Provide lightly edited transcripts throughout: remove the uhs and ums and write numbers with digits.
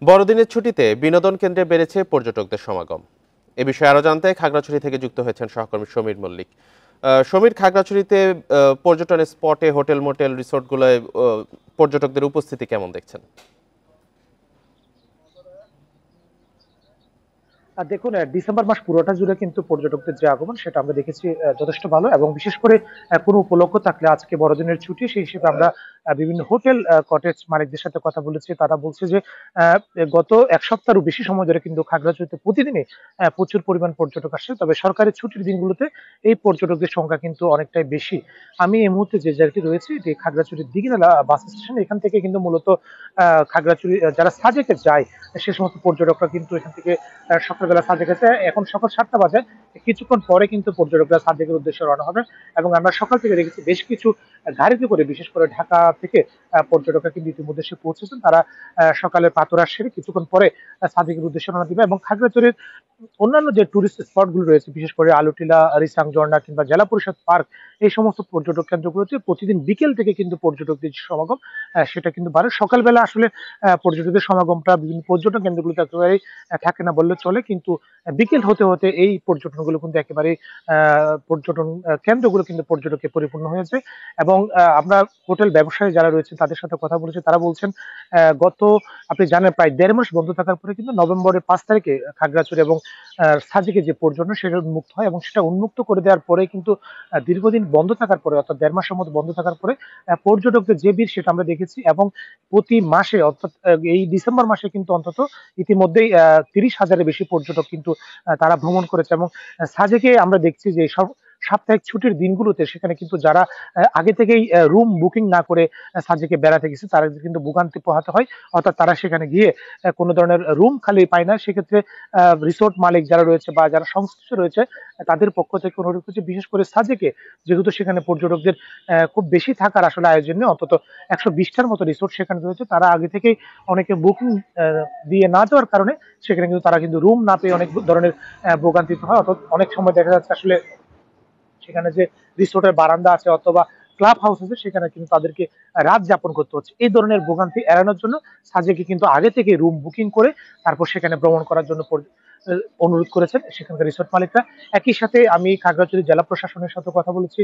বড়দিনের ছুটিতে বিনোদন কেন্দ্রে বেড়েছে পর্যটকদের সমাগম। এ বিষয়ে আরো জানতে খাগড়াছড়ি থেকে যুক্ত হয়েছেন সহকর্মী সমীর মল্লিক। সমীর, খাগড়াছড়িতে পর্যটন স্পটে, হোটেল মোটেল রিসোর্টগুলোয় পর্যটকদের উপস্থিতি কেমন দেখছেন? দেখুন, ডিসেম্বর মাস পুরোটা জুড়ে কিন্তু পর্যটকদের যে আগমন সেটা আমরা দেখেছি যথেষ্ট ভালো, এবং বিশেষ করে কোনো উপলক্ষ থাকলে আজকে বড়দিনের ছুটি সেই হিসেবে আমরা বিভিন্ন হোটেল কটেজ মালিকদের সাথে কথা বলেছি। তারা বলছে যে আহ, গত এক সপ্তাহেরও বেশি সময় ধরে কিন্তু খাগড়াছড়িতে প্রতিদিনই প্রচুর পরিমাণ পর্যটক আসে, তবে সরকারি ছুটির দিনগুলোতে এই পর্যটকদের সংখ্যা কিন্তু অনেকটাই বেশি। আমি এই মুহূর্তে যে জায়গাটি রয়েছে এটি খাগড়াছড়ির দিঘিনালা বাস স্টেশন। এখান থেকে কিন্তু মূলত খাগড়াছড়ি যারা সাজেকে যায় সে সমস্ত পর্যটকরা কিন্তু এখান থেকে সকালবেলা সাজেক আছে। এখন সকাল 7টা বাজে, কিছুক্ষণ পরে কিন্তু পর্যটকরা সাজেকের উদ্দেশ্যে রওনা হবে। এবং আমরা সকাল থেকে দেখেছি বেশ কিছু গাড়িতে করে, বিশেষ করে ঢাকা থেকে পর্যটকরা কিন্তু ইতিমধ্যে এসে পৌঁছেছেন। তারা সকালে পাতরা সেরে কিছুক্ষণ পরে সাজেকের উদ্দেশ্যে রওনা দিবে। এবং খাগড়াছড়ির অন্যান্য যে টুরিস্ট স্পট গুলো রয়েছে, বিশেষ করে আলুটিলা, রিসাং ঝর্ণা কিংবা জেলা পরিষদ পার্ক, এই সমস্ত পর্যটক কেন্দ্রগুলোতে প্রতিদিন বিকেল থেকে কিন্তু পর্যটকদের যে সমাগম সেটা কিন্তু বাড়ে। সকালবেলা আসলে পর্যটকদের সমাগমটা বিভিন্ন পর্যটন কেন্দ্রগুলোতে একেবারেই থাকে না বললে চলে, কিন্তু বিকেল হতে হতে এই পর্যটনগুলো কিন্তু একেবারে পর্যটন কেন্দ্রগুলো কিন্তু পর্যটকে পরিপূর্ণ হয়েছে। এবং আমরা হোটেল ব্যবসায়ী যারা রয়েছে তাদের সাথে কথা বলেছি, তারা বলছেন গত, আপনি জানেন, প্রায় 1.5 মাস বন্ধ থাকার পরে কিন্তু নভেম্বরের 5 তারিখে খাগড়াছড়ি এবং সাজেকে যে পর্যটন সেটা উন্মুক্ত হয়, এবং সেটা উন্মুক্ত করে দেওয়ার পরে কিন্তু দীর্ঘদিন বন্ধ থাকার পরে, অর্থাৎ 1.5 মাসের মতো বন্ধ থাকার পরে পর্যটকদের যে ভিড় সেটা আমরা দেখেছি। এবং প্রতি মাসে, অর্থাৎ এই ডিসেম্বর মাসে কিন্তু অন্তত ইতিমধ্যেই 30,000-এর বেশি পর্যটক কিন্তু তারা ভ্রমণ করেছে। এবং সাজেকে আমরা দেখছি যে সব সাপ্তাহিক ছুটির দিনগুলোতে সেখানে কিন্তু যারা আগে থেকেই রুম বুকিং না করে সাজেকে বেড়াতে গেছে তারা কিন্তু ভোগান্তি পোহাতে হয়। অর্থাৎ তারা সেখানে গিয়ে কোনো ধরনের রুম খালি পায় না। সেক্ষেত্রে রিসোর্ট মালিক যারা রয়েছে বা যারা সংশ্লিষ্ট রয়েছে তাদের পক্ষ থেকে অনুরোধ করছে, বিশেষ করে সাজেকে যেহেতু সেখানে পর্যটকদের খুব বেশি থাকার আসলে আয়োজন নেই, অন্তত 120টার মতো রিসোর্ট সেখানে রয়েছে, তারা আগে থেকেই অনেকে বুকিং দিয়ে না যাওয়ার কারণে সেখানে কিন্তু তারা কিন্তু রুম না পেয়ে অনেক ধরনের ভোগান্তিতে হয়। অর্থাৎ অনেক সময় দেখা যাচ্ছে আসলে সেখানে যে রিসোর্টের বারান্দা আছে অথবা ক্লাব হাউস আছে সেখানে কিন্তু তাদেরকে রাত যাপন করতে হচ্ছে। এই ধরনের ভোগান্তি এড়ানোর জন্য সাজেকে কিন্তু আগে থেকে রুম বুকিং করে তারপর সেখানে ভ্রমণ করার জন্য অনুরোধ করেছেন সেখানকার রিসোর্ট মালিকরা। একই সাথে আমি খাগড়াছড়ি জেলা প্রশাসনের সাথে কথা বলেছি।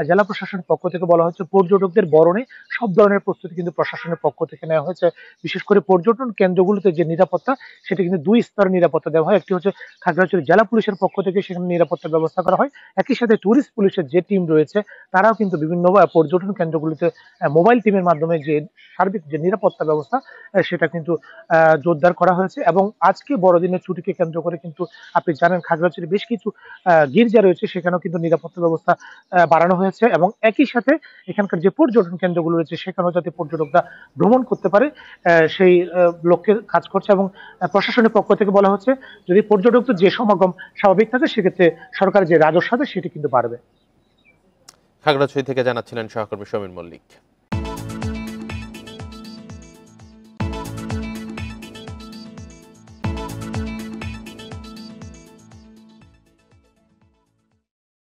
জেলা প্রশাসনের পক্ষ থেকে বলা হচ্ছে পর্যটকদের বরণে সব ধরনের প্রস্তুতি কিন্তু প্রশাসনের পক্ষ থেকে নেওয়া হয়েছে। বিশেষ করে পর্যটন কেন্দ্রগুলোতে যে নিরাপত্তা সেটা কিন্তু দুই স্তরের নিরাপত্তা দেওয়া হয়। একটি হচ্ছে খাগড়াছড়ি জেলা পুলিশের পক্ষ থেকে, সেখানে নিরাপত্তার ব্যবস্থা করা হয়। একই সাথে ট্যুরিস্ট পুলিশের যে টিম রয়েছে তারাও কিন্তু বিভিন্ন পর্যটন কেন্দ্রগুলিতে মোবাইল টিমের মাধ্যমে যে সার্বিক যে নিরাপত্তা ব্যবস্থা সেটা কিন্তু জোরদার করা হয়েছে। এবং আজকে বড়দিনের ছুটিকে কেন্দ্র করে কিন্তু আপনি জানেন খাগড়াছড়ি বেশ কিছু গির্জা রয়েছে, সেখানেও কিন্তু নিরাপত্তা ব্যবস্থা বাড়ানো হয়েছে। এবং একই সাথে এখানকার যে পর্যটন কেন্দ্রগুলো রয়েছে সেখানেও যাতে পর্যটকরা ভ্রমণ করতে পারে সেই লক্ষ্যে কাজ করছে। এবং প্রশাসনের পক্ষ থেকে বলা হচ্ছে যদি পর্যটকদের যে সমাগম স্বাভাবিক থাকে সেক্ষেত্রে সরকারের যে রাজস্ব আছে সেটি কিন্তু বাড়বে। খাগড়াছড়ি থেকে জানাচ্ছিলেন সহকর্মী সমীর মল্লিক।